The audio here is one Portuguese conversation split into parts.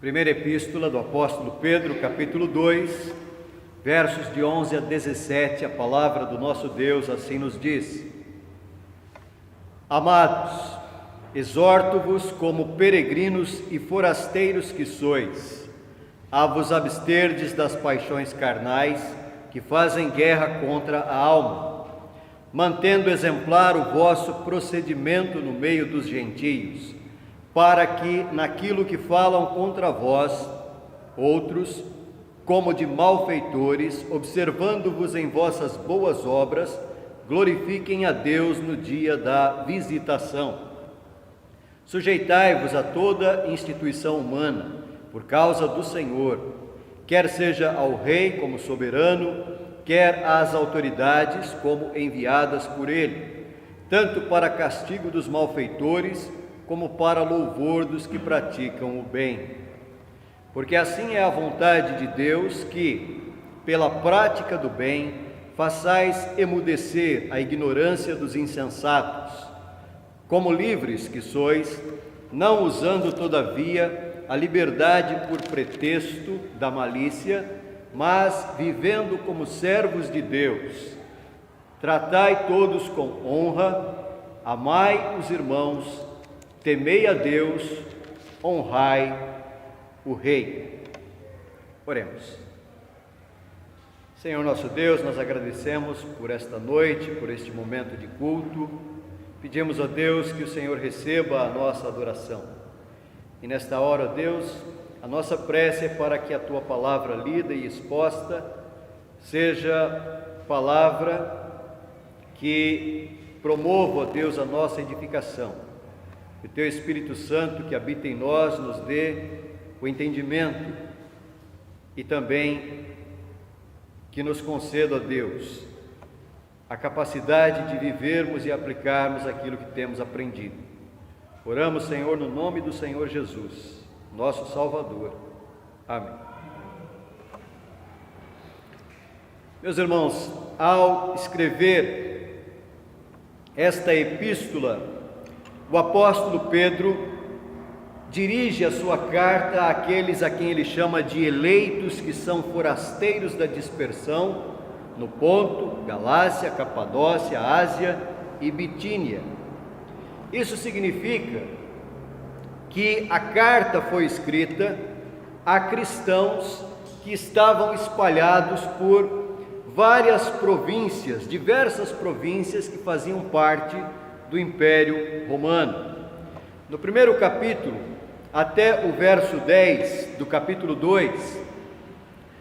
Primeira Epístola do Apóstolo Pedro, capítulo 2, versos de 11 a 17, a palavra do nosso Deus assim nos diz: Amados, exorto-vos como peregrinos e forasteiros que sois, a vos absterdes das paixões carnais que fazem guerra contra a alma, mantendo exemplar o vosso procedimento no meio dos gentios, para que, naquilo que falam contra vós, outros, como de malfeitores, observando-vos em vossas boas obras, glorifiquem a Deus no dia da visitação. Sujeitai-vos a toda instituição humana, por causa do Senhor, quer seja ao rei como soberano, quer às autoridades como enviadas por ele, tanto para castigo dos malfeitores, como para louvor dos que praticam o bem. Porque assim é a vontade de Deus que, pela prática do bem, façais emudecer a ignorância dos insensatos, como livres que sois, não usando todavia a liberdade por pretexto da malícia, mas vivendo como servos de Deus. Tratai todos com honra, amai os irmãos, temei a Deus, honrai o Rei. Oremos. Senhor nosso Deus, nós agradecemos por esta noite, por este momento de culto. Pedimos a Deus que o Senhor receba a nossa adoração. E nesta hora, Deus, a nossa prece é para que a Tua palavra lida e exposta seja palavra que promova, ó Deus, a nossa edificação. Que o Teu Espírito Santo que habita em nós nos dê o entendimento e também que nos conceda, ó Deus, a capacidade de vivermos e aplicarmos aquilo que temos aprendido. Oramos, Senhor, no nome do Senhor Jesus, nosso Salvador. Amém. Meus irmãos, ao escrever esta epístola, o apóstolo Pedro dirige a sua carta àqueles a quem ele chama de eleitos, que são forasteiros da dispersão, no Ponto, Galácia, Capadócia, Ásia e Bitínia. Isso significa que a carta foi escrita a cristãos que estavam espalhados por várias províncias, diversas províncias que faziam parte do Império Romano. No primeiro capítulo, até o verso 10 do capítulo 2,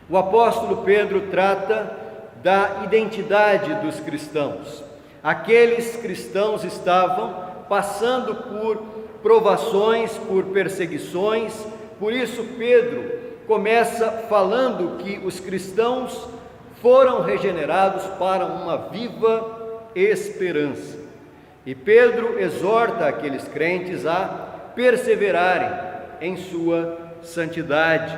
o apóstolo Pedro trata da identidade dos cristãos. Aqueles cristãos estavam passando por provações, por perseguições, por isso Pedro começa falando que os cristãos foram regenerados para uma viva esperança. E Pedro exorta aqueles crentes a perseverarem em sua santidade,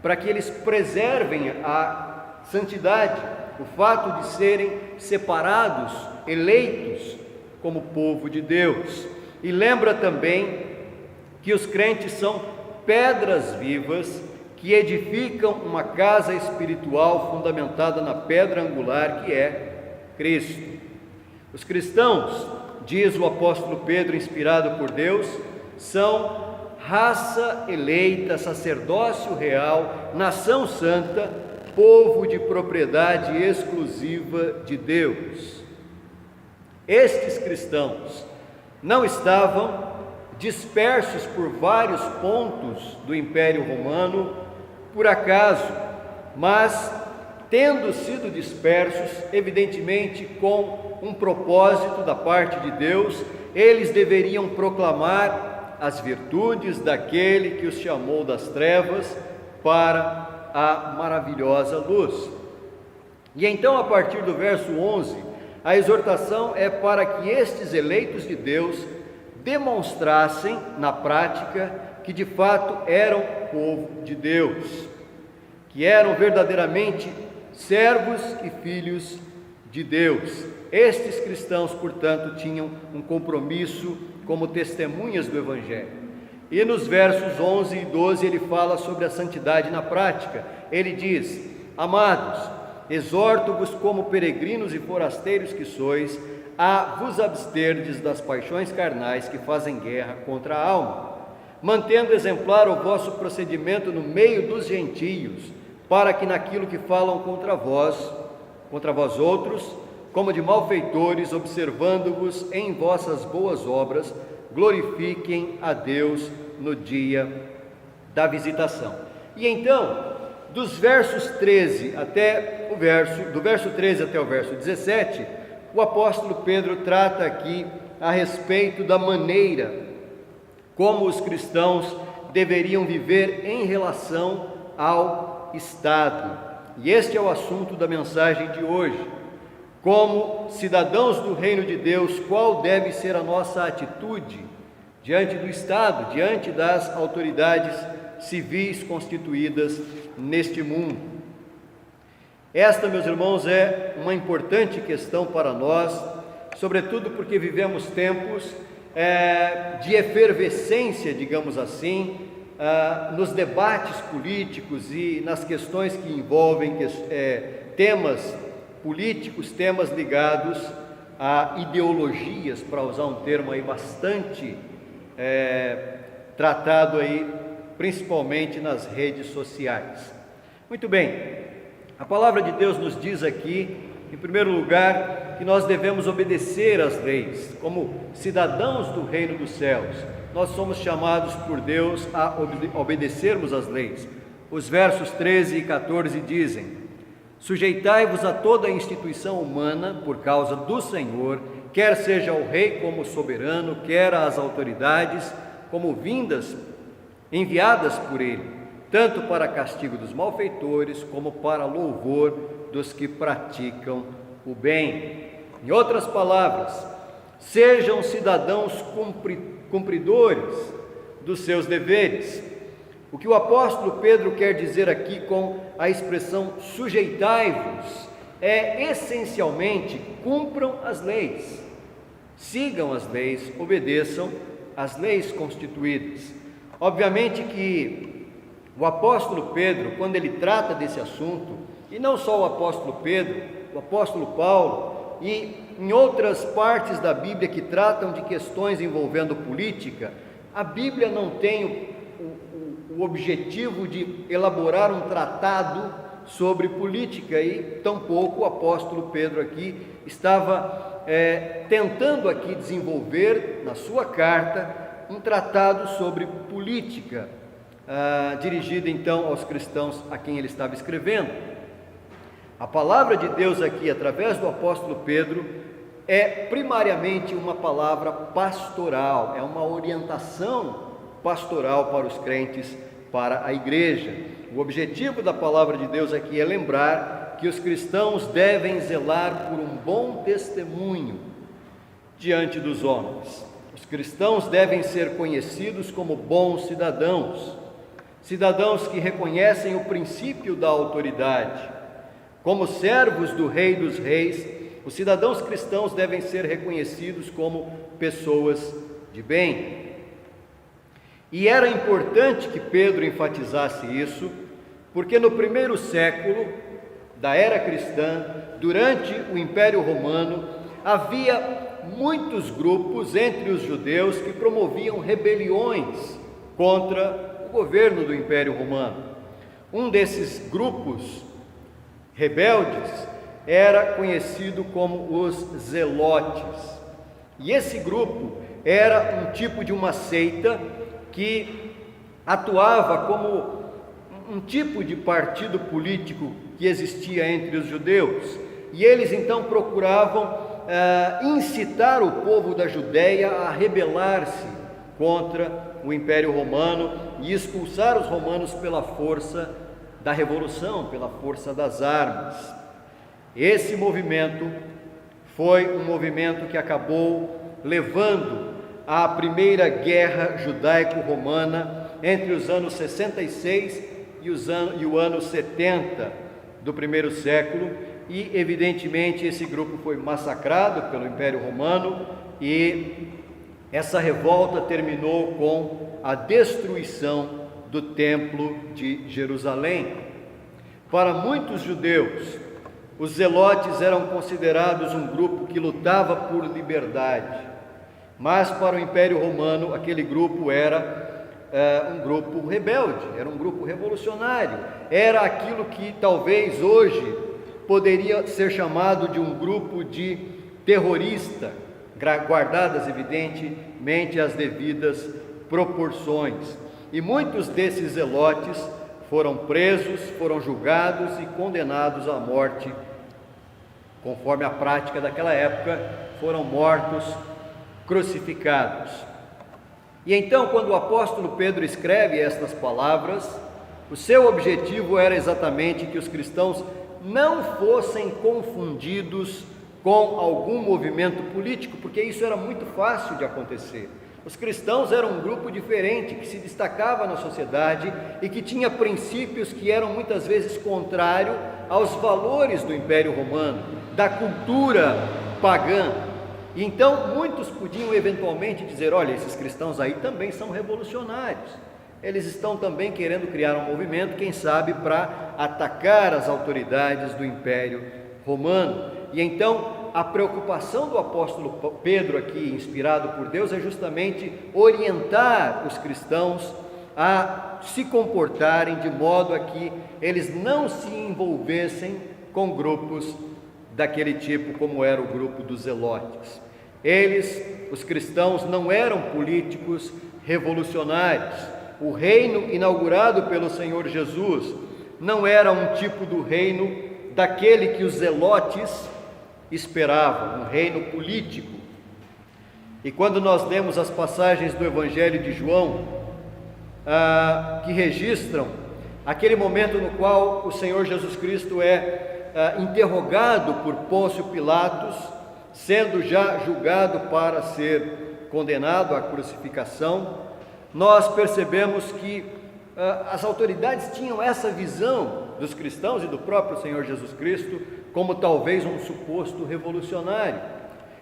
para que eles preservem a santidade, o fato de serem separados, eleitos como povo de Deus. E lembra também que os crentes são pedras vivas que edificam uma casa espiritual fundamentada na pedra angular que é Cristo. Os cristãos, diz o apóstolo Pedro, inspirado por Deus, são raça eleita, sacerdócio real, nação santa, povo de propriedade exclusiva de Deus. Estes cristãos não estavam dispersos por vários pontos do Império Romano por acaso, mas tendo sido dispersos, evidentemente com um propósito da parte de Deus, eles deveriam proclamar as virtudes daquele que os chamou das trevas para a maravilhosa luz. E então, a partir do verso 11, a exortação é para que estes eleitos de Deus demonstrassem na prática que de fato eram povo de Deus, que eram verdadeiramente servos e filhos de Deus. Estes cristãos, portanto, tinham um compromisso como testemunhas do Evangelho. E nos versos 11 e 12 ele fala sobre a santidade na prática. Ele diz: amados, exorto-vos como peregrinos e forasteiros que sois, a vos absterdes das paixões carnais que fazem guerra contra a alma, mantendo exemplar o vosso procedimento no meio dos gentios, para que naquilo que falam contra vós outros, como de malfeitores, observando-vos em vossas boas obras, glorifiquem a Deus no dia da visitação. E então, do verso 13 até o verso 17, o apóstolo Pedro trata aqui a respeito da maneira como os cristãos deveriam viver em relação ao Estado. E este é o assunto da mensagem de hoje. Como cidadãos do reino de Deus, qual deve ser a nossa atitude diante do Estado, diante das autoridades civis constituídas neste mundo? Esta, meus irmãos, é uma importante questão para nós, sobretudo porque vivemos tempos de efervescência, digamos assim, nos debates políticos e nas questões que envolvem temas políticos, temas ligados a ideologias, para usar um termo aí bastante tratado aí, principalmente nas redes sociais. Muito bem, a palavra de Deus nos diz aqui, em primeiro lugar, que nós devemos obedecer às leis, como cidadãos do reino dos céus. Nós somos chamados por Deus a obedecermos às leis. Os versos 13 e 14 dizem: sujeitai-vos a toda a instituição humana por causa do Senhor, quer seja o rei como soberano, quer as autoridades como enviadas por ele, tanto para castigo dos malfeitores, como para louvor dos que praticam o bem. Em outras palavras, sejam cidadãos cumpridores dos seus deveres. O que o apóstolo Pedro quer dizer aqui com a expressão sujeitai-vos é essencialmente: cumpram as leis, sigam as leis, obedeçam às leis constituídas. Obviamente que o apóstolo Pedro, quando ele trata desse assunto, e não só o apóstolo Pedro, o apóstolo Paulo, e em outras partes da Bíblia que tratam de questões envolvendo política, a Bíblia não tem o objetivo de elaborar um tratado sobre política, e tampouco o apóstolo Pedro aqui estava tentando aqui desenvolver na sua carta um tratado sobre política, dirigido então aos cristãos a quem ele estava escrevendo. A palavra de Deus aqui, através do apóstolo Pedro, é primariamente uma palavra pastoral, é uma orientação pastoral para os crentes, para a igreja. O objetivo da palavra de Deus aqui é lembrar que os cristãos devem zelar por um bom testemunho diante dos homens. Os cristãos devem ser conhecidos como bons cidadãos, cidadãos que reconhecem o princípio da autoridade. Como servos do Rei dos Reis, os cidadãos cristãos devem ser reconhecidos como pessoas de bem. E era importante que Pedro enfatizasse isso, porque no primeiro século da era cristã, durante o Império Romano, havia muitos grupos entre os judeus que promoviam rebeliões contra o governo do Império Romano. Um desses grupos rebeldes era conhecido como os zelotes. E esse grupo era um tipo de uma seita que atuava como um tipo de partido político que existia entre os judeus. E eles então procuravam incitar o povo da Judéia a rebelar-se contra o Império Romano e expulsar os romanos pela força da revolução, pela força das armas. Esse movimento foi um movimento que acabou levando à primeira guerra judaico-romana entre os anos 66 e o ano 70 do primeiro século, e evidentemente esse grupo foi massacrado pelo Império Romano e Essa revolta terminou com a destruição do Templo de Jerusalém. Para muitos judeus, os zelotes eram considerados um grupo que lutava por liberdade, mas para o Império Romano aquele grupo era um grupo rebelde, era um grupo revolucionário, era aquilo que talvez hoje poderia ser chamado de um grupo de terrorista, guardadas evidentemente as devidas proporções. E muitos desses zelotes foram presos, foram julgados e condenados à morte, conforme a prática daquela época, foram mortos, crucificados. E então, quando o apóstolo Pedro escreve estas palavras, o seu objetivo era exatamente que os cristãos não fossem confundidos com algum movimento político, porque isso era muito fácil de acontecer. Os cristãos eram um grupo diferente, que se destacava na sociedade e que tinha princípios que eram muitas vezes contrários aos valores do Império Romano, da cultura pagã. E então muitos podiam eventualmente dizer: olha, esses cristãos aí também são revolucionários, eles estão também querendo criar um movimento, quem sabe para atacar as autoridades do Império Romano. E então a preocupação do apóstolo Pedro aqui, inspirado por Deus, é justamente orientar os cristãos a se comportarem de modo a que eles não se envolvessem com grupos daquele tipo como era o grupo dos zelotes. Eles, os cristãos, não eram políticos revolucionários. O reino inaugurado pelo Senhor Jesus não era um tipo do reino daquele que os zelotes esperavam, um reino político. E quando nós lemos as passagens do Evangelho de João, que registram aquele momento no qual o Senhor Jesus Cristo é interrogado por Pôncio Pilatos, sendo já julgado para ser condenado à crucificação, nós percebemos que as autoridades tinham essa visão dos cristãos e do próprio Senhor Jesus Cristo como talvez um suposto revolucionário.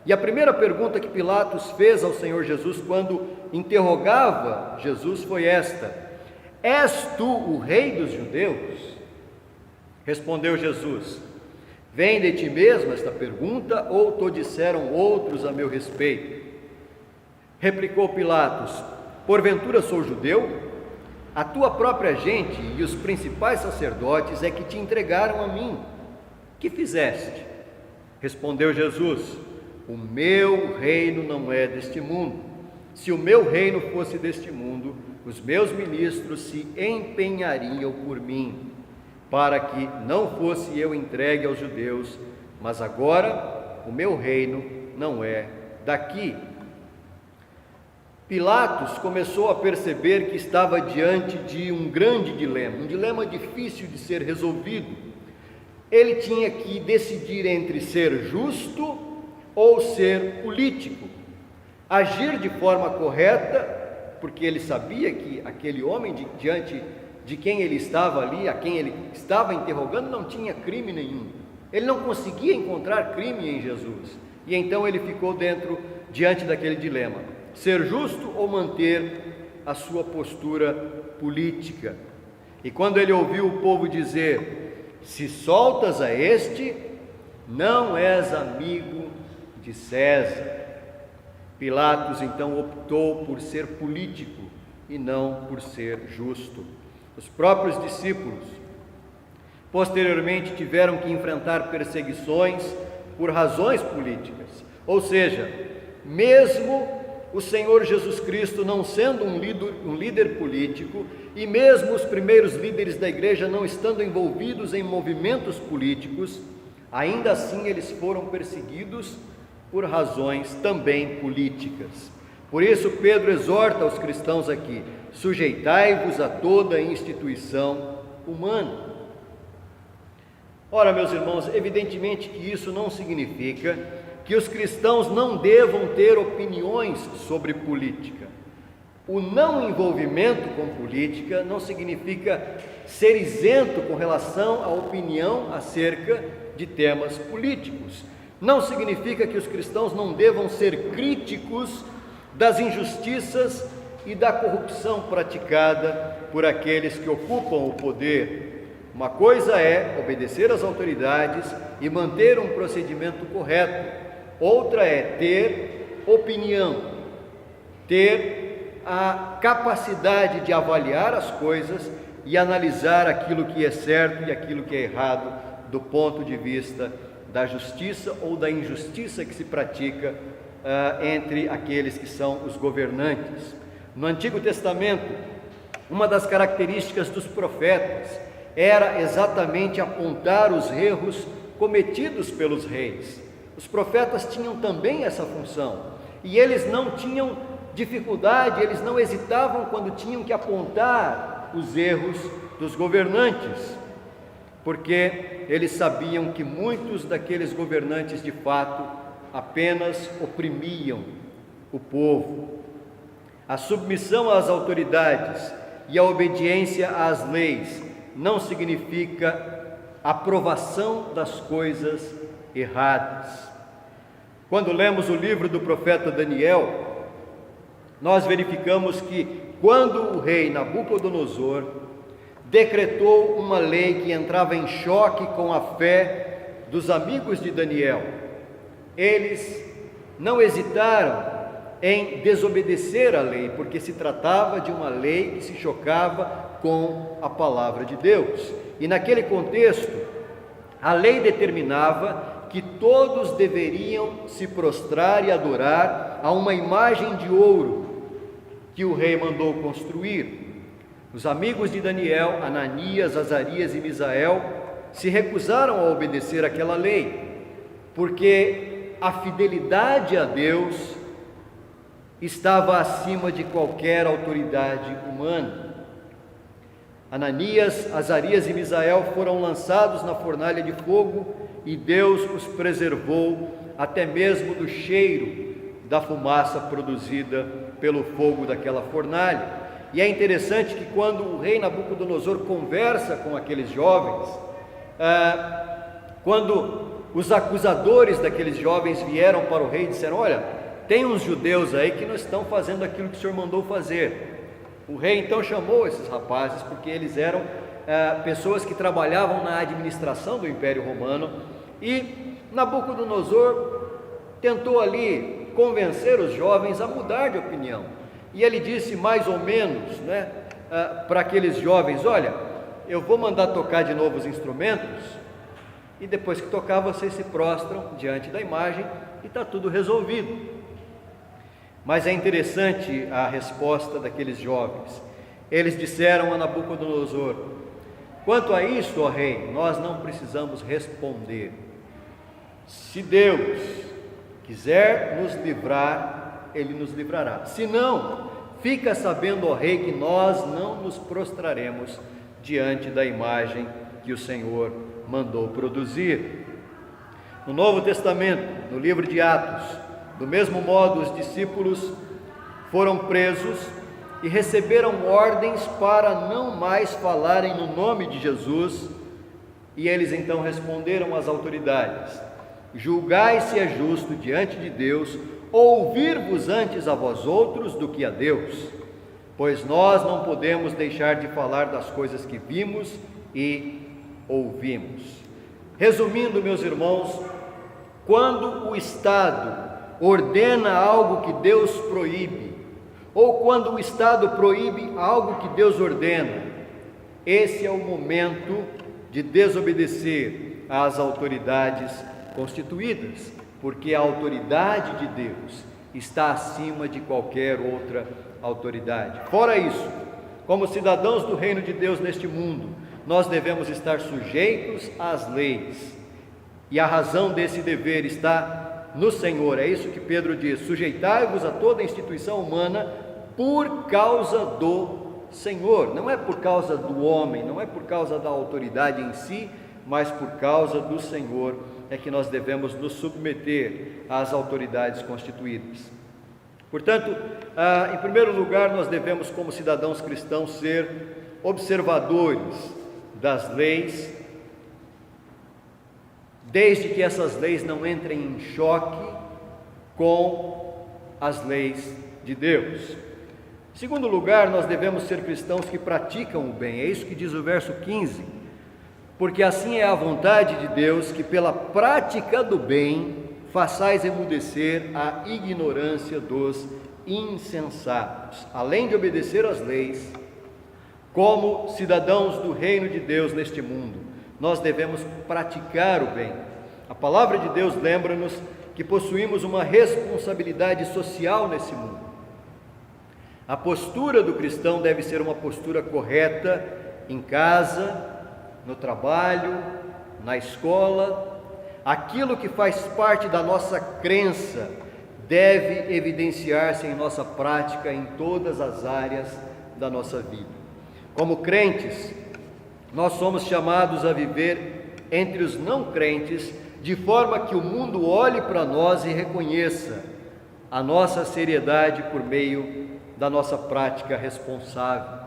E a primeira pergunta que Pilatos fez ao Senhor Jesus quando interrogava Jesus foi esta: és tu o rei dos judeus? Respondeu Jesus: vem de ti mesmo esta pergunta, ou te disseram outros a meu respeito? Replicou Pilatos: porventura sou judeu? A tua própria gente e os principais sacerdotes é que te entregaram a mim. Que fizeste? Respondeu Jesus: o meu reino não é deste mundo. Se o meu reino fosse deste mundo, os meus ministros se empenhariam por mim, para que não fosse eu entregue aos judeus, mas agora o meu reino não é daqui. Pilatos começou a perceber que estava diante de um grande dilema, um dilema difícil de ser resolvido. Ele tinha que decidir entre ser justo ou ser político, agir de forma correta, porque ele sabia que aquele homem diante de quem ele estava ali, a quem ele estava interrogando, não tinha crime nenhum. Ele não conseguia encontrar crime em Jesus. E então ele ficou diante daquele dilema: ser justo ou manter a sua postura política. E quando ele ouviu o povo dizer: se soltas a este, não és amigo de César, Pilatos então optou por ser político e não por ser justo. Os próprios discípulos posteriormente tiveram que enfrentar perseguições por razões políticas, ou seja, mesmo o Senhor Jesus Cristo não sendo um líder político, e mesmo os primeiros líderes da igreja não estando envolvidos em movimentos políticos, ainda assim eles foram perseguidos por razões também políticas. Por isso Pedro exorta os cristãos aqui: sujeitai-vos a toda instituição humana. Ora, meus irmãos, evidentemente que isso não significa que os cristãos não devam ter opiniões sobre política. O não envolvimento com política não significa ser isento com relação à opinião acerca de temas políticos. Não significa que os cristãos não devam ser críticos das injustiças e da corrupção praticada por aqueles que ocupam o poder. Uma coisa é obedecer às autoridades e manter um procedimento correto, outra é ter opinião, ter a capacidade de avaliar as coisas e analisar aquilo que é certo e aquilo que é errado do ponto de vista da justiça ou da injustiça que se pratica entre aqueles que são os governantes. No Antigo Testamento, uma das características dos profetas era exatamente apontar os erros cometidos pelos reis. Os profetas tinham também essa função, e eles não tinham dificuldade, eles não hesitavam quando tinham que apontar os erros dos governantes, porque eles sabiam que muitos daqueles governantes de fato apenas oprimiam o povo. A submissão às autoridades e a obediência às leis não significa aprovação das coisas erradas. Quando lemos o livro do profeta Daniel, nós verificamos que quando o rei Nabucodonosor decretou uma lei que entrava em choque com a fé dos amigos de Daniel, eles não hesitaram em desobedecer a lei, porque se tratava de uma lei que se chocava com a palavra de Deus. E naquele contexto, a lei determinava que todos deveriam se prostrar e adorar a uma imagem de ouro que o rei mandou construir. Os amigos de Daniel, Ananias, Azarias e Misael, se recusaram a obedecer aquela lei, porque a fidelidade a Deus estava acima de qualquer autoridade humana. Ananias, Azarias e Misael foram lançados na fornalha de fogo e Deus os preservou até mesmo do cheiro da fumaça produzida pelo fogo daquela fornalha. E é interessante que quando o rei Nabucodonosor conversa com aqueles jovens, quando os acusadores daqueles jovens vieram para o rei e disseram: olha, tem uns judeus aí que não estão fazendo aquilo que o senhor mandou fazer. O rei então chamou esses rapazes, porque eles eram pessoas que trabalhavam na administração do Império Romano, e Nabucodonosor tentou ali convencer os jovens a mudar de opinião. E ele disse mais ou menos, para aqueles jovens: olha, eu vou mandar tocar de novo os instrumentos, e depois que tocar vocês se prostram diante da imagem e está tudo resolvido. Mas é interessante a resposta daqueles jovens. Eles disseram a Nabucodonosor: quanto a isto, ó rei, nós não precisamos responder. Se Deus quiser nos livrar, Ele nos livrará. Se não, fica sabendo, ó rei, que nós não nos prostraremos diante da imagem que o Senhor mandou produzir. No Novo Testamento, no livro de Atos, do mesmo modo, os discípulos foram presos e receberam ordens para não mais falarem no nome de Jesus, e eles então responderam às autoridades: julgai se é justo diante de Deus ouvir-vos antes a vós outros do que a Deus, pois nós não podemos deixar de falar das coisas que vimos e ouvimos. Resumindo, meus irmãos, quando o Estado ordena algo que Deus proíbe, ou quando o Estado proíbe algo que Deus ordena, esse é o momento de desobedecer às autoridades constituídas, porque a autoridade de Deus está acima de qualquer outra autoridade. Fora isso, como cidadãos do reino de Deus neste mundo, nós devemos estar sujeitos às leis, e a razão desse dever está no Senhor. É isso que Pedro diz: sujeitai-vos a toda instituição humana por causa do Senhor. Não é por causa do homem, não é por causa da autoridade em si, mas por causa do Senhor é que nós devemos nos submeter às autoridades constituídas. Portanto, em primeiro lugar, nós devemos, como cidadãos cristãos, ser observadores das leis, desde que essas leis não entrem em choque com as leis de de Deus. Em segundo lugar, nós devemos ser cristãos que praticam o bem. É isso que diz o verso 15. Porque assim é a vontade de Deus, que pela prática do bem façais emudecer a ignorância dos insensatos. Além de obedecer às leis, como cidadãos do reino de Deus neste mundo, nós devemos praticar o bem. A palavra de Deus lembra-nos que possuímos uma responsabilidade social nesse mundo. A postura do cristão deve ser uma postura correta em casa, no trabalho, na escola. Aquilo que faz parte da nossa crença deve evidenciar-se em nossa prática em todas as áreas da nossa vida. Como crentes, nós somos chamados a viver entre os não crentes, de forma que o mundo olhe para nós e reconheça a nossa seriedade por meio da nossa prática responsável.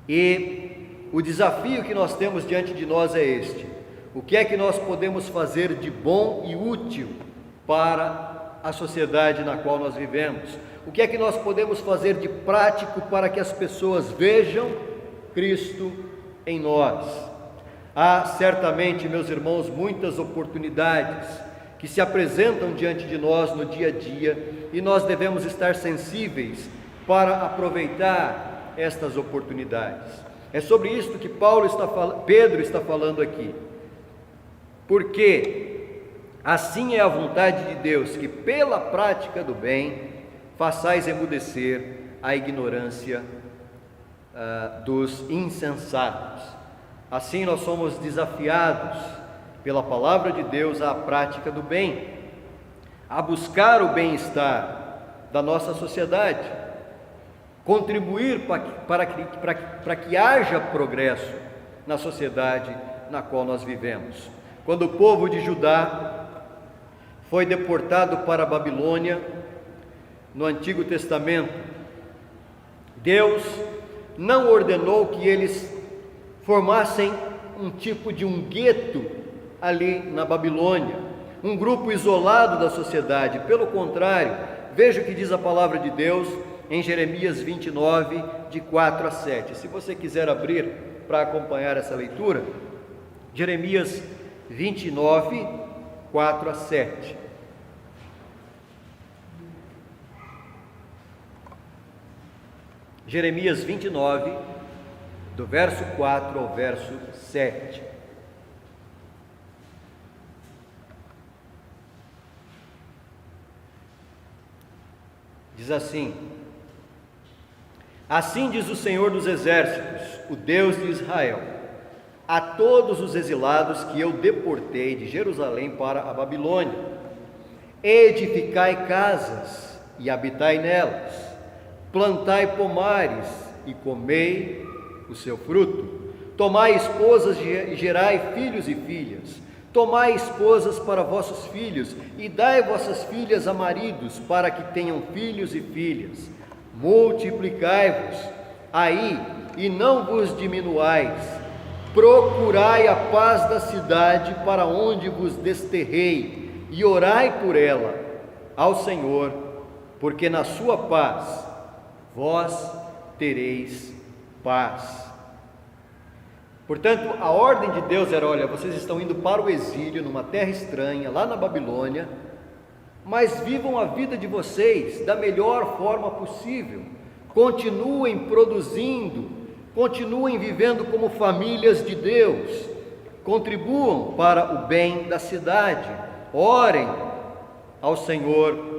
E o desafio que nós temos diante de nós é este: o que é que nós podemos fazer de bom e útil para a sociedade na qual nós vivemos? O que é que nós podemos fazer de prático para que as pessoas vejam Cristo em nós? Há certamente, meus irmãos, muitas oportunidades que se apresentam diante de nós no dia a dia, e nós devemos estar sensíveis para aproveitar estas oportunidades. É sobre isto que Pedro está falando aqui. Porque assim é a vontade de Deus, que pela prática do bem façais emudecer a ignorância dos insensatos. Assim nós somos desafiados pela palavra de Deus à prática do bem, a buscar o bem-estar da nossa sociedade, contribuir para que haja progresso na sociedade na qual nós vivemos. Quando o povo de Judá foi deportado para a Babilônia, no Antigo Testamento, Deus não ordenou que eles formassem um tipo de um gueto ali na Babilônia, um grupo isolado da sociedade. Pelo contrário, veja o que diz a palavra de Deus em Jeremias 29, de 4 a 7. Se você quiser abrir para acompanhar essa leitura, Jeremias 29, 4 a 7. Jeremias 29, do verso 4 ao verso 7. Diz assim: assim diz o Senhor dos Exércitos, o Deus de Israel, a todos os exilados que eu deportei de Jerusalém para a Babilônia: edificai casas e habitai nelas, plantai pomares e comei o seu fruto, tomai esposas e gerai filhos e filhas, tomai esposas para vossos filhos e dai vossas filhas a maridos, para que tenham filhos e filhas. Multiplicai-vos aí e não vos diminuais, procurai a paz da cidade para onde vos desterrei, e orai por ela ao Senhor, porque na sua paz vós tereis paz. Portanto, a ordem de Deus era: olha, vocês estão indo para o exílio, numa terra estranha, lá na Babilônia, mas vivam a vida de vocês da melhor forma possível, continuem produzindo, continuem vivendo como famílias de Deus, contribuam para o bem da cidade, orem ao Senhor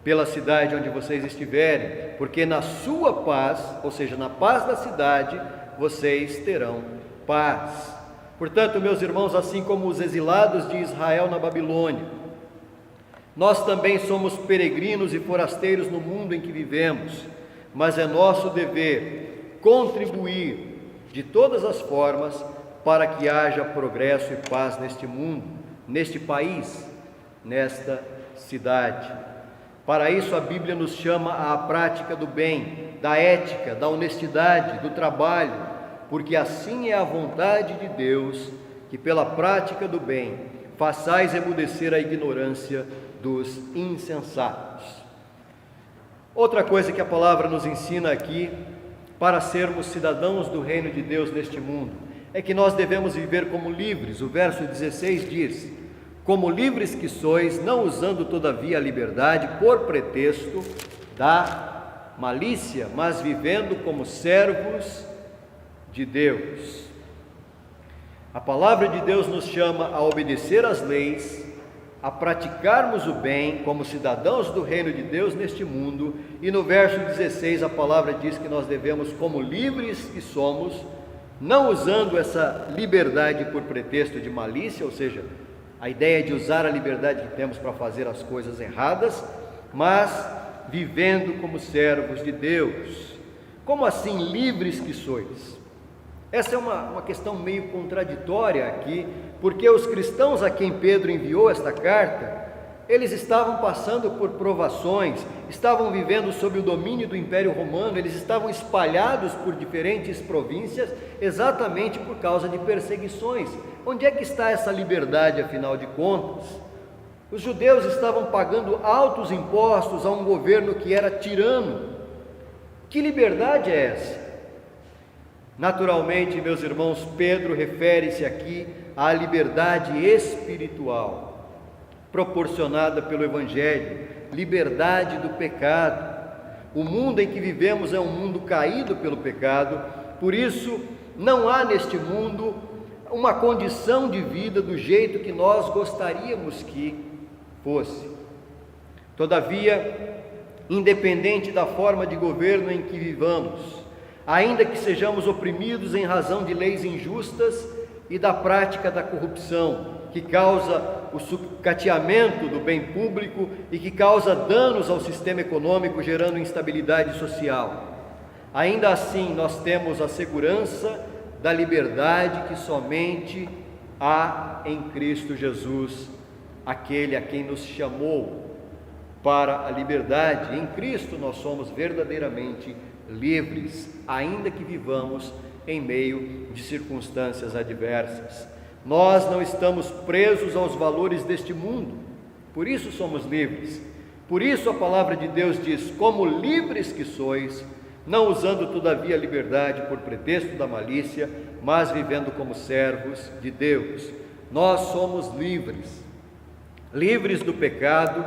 pela cidade onde vocês estiverem, porque na sua paz, ou seja, na paz da cidade, vocês terão paz. Portanto, meus irmãos, assim como os exilados de Israel na Babilônia, nós também somos peregrinos e forasteiros no mundo em que vivemos, mas é nosso dever contribuir de todas as formas para que haja progresso e paz neste mundo, neste país, nesta cidade. Para isso a Bíblia nos chama à prática do bem, da ética, da honestidade, do trabalho, porque assim é a vontade de Deus, que pela prática do bem façais emudecer a ignorância dos insensatos. Outra coisa que a palavra nos ensina aqui, para sermos cidadãos do reino de Deus neste mundo, é que nós devemos viver como livres. O verso 16 diz: como livres que sois, não usando todavia a liberdade por pretexto da malícia, mas vivendo como servos de Deus. A palavra de Deus nos chama a obedecer às leis, a praticarmos o bem como cidadãos do reino de Deus neste mundo, e no verso 16 a palavra diz que nós devemos, como livres que somos, não usando essa liberdade por pretexto de malícia, ou seja, a ideia de usar a liberdade que temos para fazer as coisas erradas, mas vivendo como servos de Deus. Como assim livres que sois? Essa é uma questão meio contraditória aqui, porque os cristãos a quem Pedro enviou esta carta, eles estavam passando por provações, estavam vivendo sob o domínio do Império Romano, eles estavam espalhados por diferentes províncias, exatamente por causa de perseguições. Onde é que está essa liberdade, afinal de contas? Os judeus estavam pagando altos impostos a um governo que era tirano. Que liberdade é essa? Naturalmente, meus irmãos, Pedro refere-se aqui à liberdade espiritual, proporcionada pelo Evangelho, liberdade do pecado. O mundo em que vivemos é um mundo caído pelo pecado, por isso não há neste mundo uma condição de vida do jeito que nós gostaríamos que fosse. Todavia, independente da forma de governo em que vivamos, ainda que sejamos oprimidos em razão de leis injustas e da prática da corrupção, que causa o sucateamento do bem público e que causa danos ao sistema econômico, gerando instabilidade social, ainda assim nós temos a segurança da liberdade que somente há em Cristo Jesus, aquele a quem nos chamou para a liberdade. Em Cristo nós somos verdadeiramente livres, ainda que vivamos em meio de circunstâncias adversas. Nós não estamos presos aos valores deste mundo, por isso somos livres. Por isso a palavra de Deus diz: como livres que sois, não usando todavia a liberdade por pretexto da malícia, mas vivendo como servos de Deus. Nós somos livres, livres do pecado,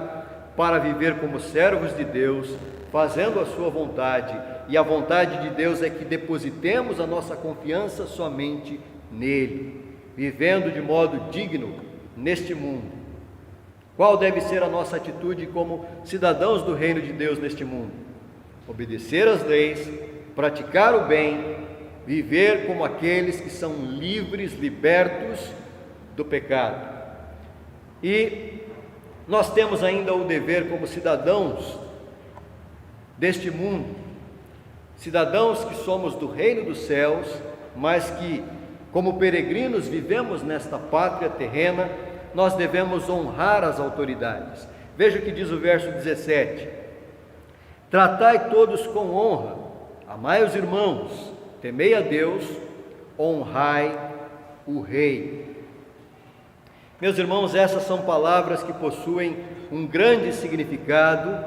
para viver como servos de Deus, fazendo a sua vontade, e a vontade de Deus é que depositemos a nossa confiança somente nele, vivendo de modo digno neste mundo. Qual deve ser a nossa atitude como cidadãos do reino de Deus neste mundo? Obedecer às leis, praticar o bem, viver como aqueles que são livres, libertos do pecado. E nós temos ainda o dever como cidadãos deste mundo, cidadãos que somos do reino dos céus, mas que, como peregrinos, vivemos nesta pátria terrena. Nós devemos honrar as autoridades. Veja o que diz o verso 17: tratai todos com honra, amai os irmãos, temei a Deus, honrai o rei. Meus irmãos, essas são palavras que possuem um grande significado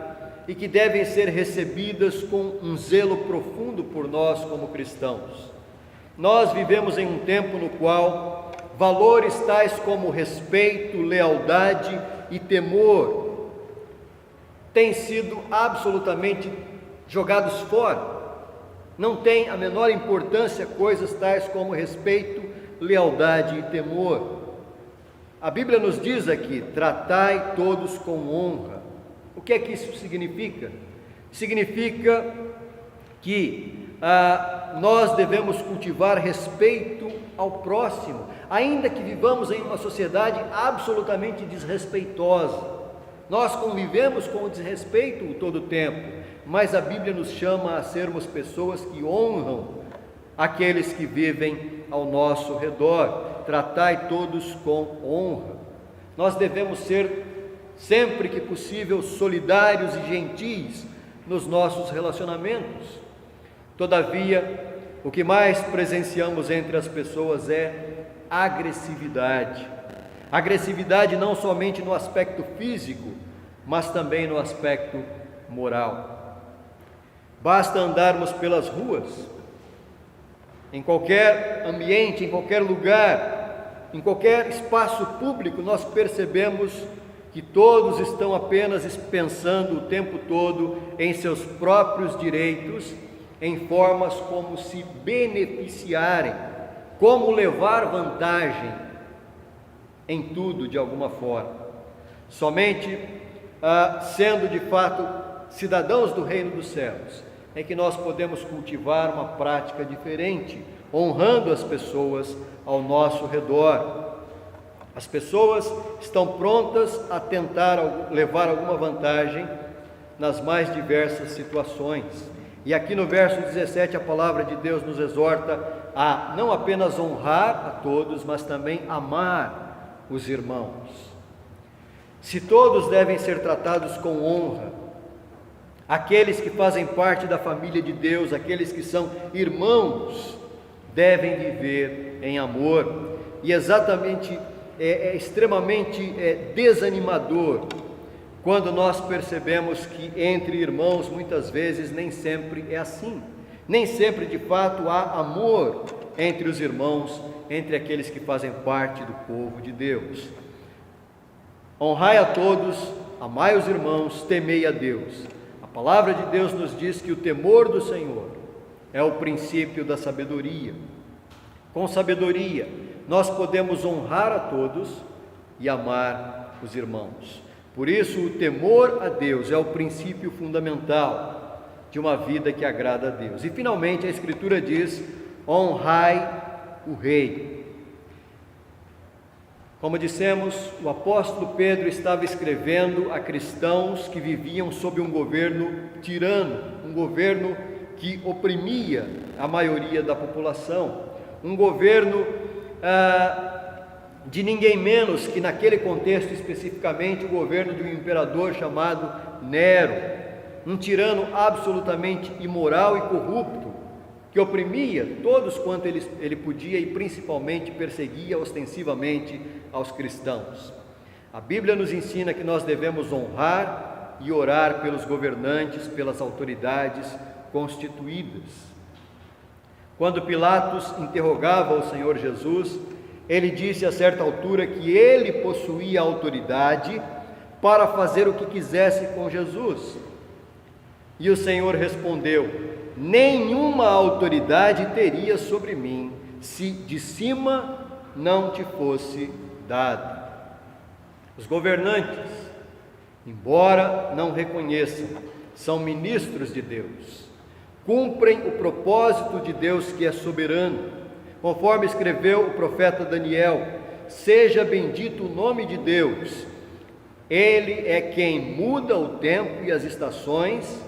e que devem ser recebidas com um zelo profundo por nós como cristãos. Nós vivemos em um tempo no qual valores tais como respeito, lealdade e temor têm sido absolutamente jogados fora. Não tem a menor importância coisas tais como respeito, lealdade e temor. A Bíblia nos diz aqui: tratai todos com honra. O que é que isso significa? Significa que nós devemos cultivar respeito ao próximo, ainda que vivamos em uma sociedade absolutamente desrespeitosa. Nós convivemos com o desrespeito todo o tempo, mas a Bíblia nos chama a sermos pessoas que honram aqueles que vivem ao nosso redor. Tratai todos com honra. Nós devemos ser, sempre que possível, solidários e gentis nos nossos relacionamentos. Todavia, o que mais presenciamos entre as pessoas é agressividade. Agressividade não somente no aspecto físico, mas também no aspecto moral. Basta andarmos pelas ruas, em qualquer ambiente, em qualquer lugar, em qualquer espaço público, nós percebemos que todos estão apenas pensando o tempo todo em seus próprios direitos, em formas como se beneficiarem, como levar vantagem em tudo de alguma forma. Somente sendo de fato cidadãos do reino dos céus é que nós podemos cultivar uma prática diferente, honrando as pessoas ao nosso redor. As pessoas estão prontas a tentar levar alguma vantagem nas mais diversas situações. E aqui no verso 17 a palavra de Deus nos exorta a não apenas honrar a todos, mas também amar os irmãos. Se todos devem ser tratados com honra, aqueles que fazem parte da família de Deus, aqueles que são irmãos, devem viver em amor. E exatamente é extremamente desanimador quando nós percebemos que entre irmãos muitas vezes nem sempre é assim, nem sempre de fato há amor entre os irmãos, entre aqueles que fazem parte do povo de Deus. Honrai a todos, amai os irmãos, temei a Deus. A palavra de Deus nos diz que o temor do Senhor é o princípio da sabedoria. Com sabedoria nós podemos honrar a todos e amar os irmãos. Por isso, o temor a Deus é o princípio fundamental de uma vida que agrada a Deus. E finalmente a Escritura diz: honrai o rei. Como dissemos, o apóstolo Pedro estava escrevendo a cristãos que viviam sob um governo tirano, um governo que oprimia a maioria da população, um governo de ninguém menos que, naquele contexto especificamente, o governo de um imperador chamado Nero, um tirano absolutamente imoral e corrupto, que oprimia todos quanto ele podia e principalmente perseguia ostensivamente aos cristãos. A Bíblia nos ensina que nós devemos honrar e orar pelos governantes, pelas autoridades constituídas. Quando Pilatos interrogava o Senhor Jesus, ele disse a certa altura que ele possuía autoridade para fazer o que quisesse com Jesus. E o Senhor respondeu: nenhuma autoridade teria sobre mim, se de cima não te fosse dado. Os governantes, embora não reconheçam, são ministros de Deus, cumprem o propósito de Deus que é soberano. Conforme escreveu o profeta Daniel: seja bendito o nome de Deus, Ele é quem muda o tempo e as estações,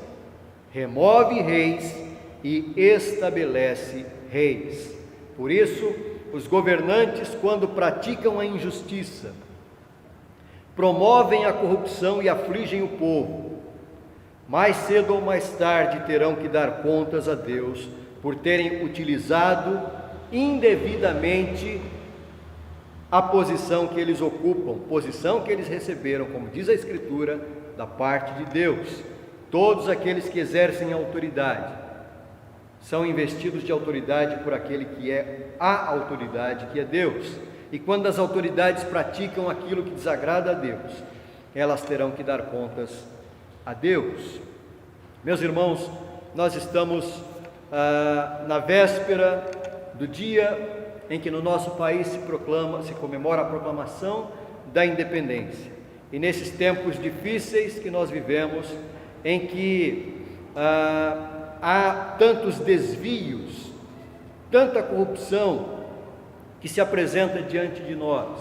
remove reis e estabelece reis. Por isso, os governantes, quando praticam a injustiça, promovem a corrupção e afligem o povo, mais cedo ou mais tarde terão que dar contas a Deus por terem utilizado indevidamente a posição que eles ocupam, posição que eles receberam, como diz a Escritura, da parte de Deus. Todos aqueles que exercem autoridade são investidos de autoridade por aquele que é a autoridade, que é Deus. E quando as autoridades praticam aquilo que desagrada a Deus, elas terão que dar contas a Deus. Meus irmãos, nós estamos na véspera do dia em que no nosso país se comemora a proclamação da independência. E nesses tempos difíceis que nós vivemos, em que há tantos desvios, tanta corrupção que se apresenta diante de nós,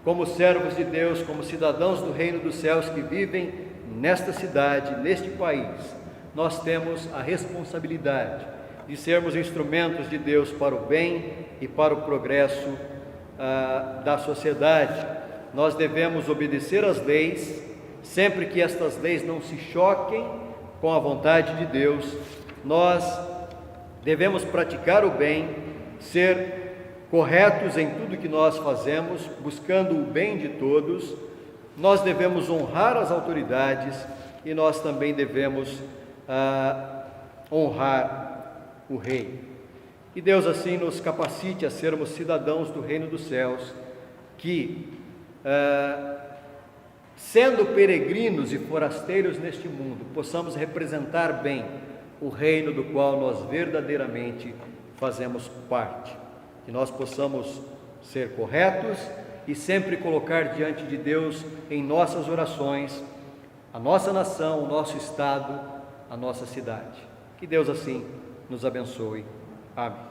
como servos de Deus, como cidadãos do reino dos céus que vivem nesta cidade, neste país, nós temos a responsabilidade de sermos instrumentos de Deus para o bem e para o progresso da sociedade. Nós devemos obedecer às leis, sempre que estas leis não se choquem com a vontade de Deus. Nós devemos praticar o bem, ser corretos em tudo que nós fazemos, buscando o bem de todos. Nós devemos honrar as autoridades e nós também devemos honrar o Rei. Que Deus assim nos capacite a sermos cidadãos do reino dos céus, que, sendo peregrinos e forasteiros neste mundo, possamos representar bem o reino do qual nós verdadeiramente fazemos parte. Que nós possamos ser corretos e sempre colocar diante de Deus em nossas orações a nossa nação, o nosso estado, a nossa cidade. Que Deus assim nos abençoe. Amém.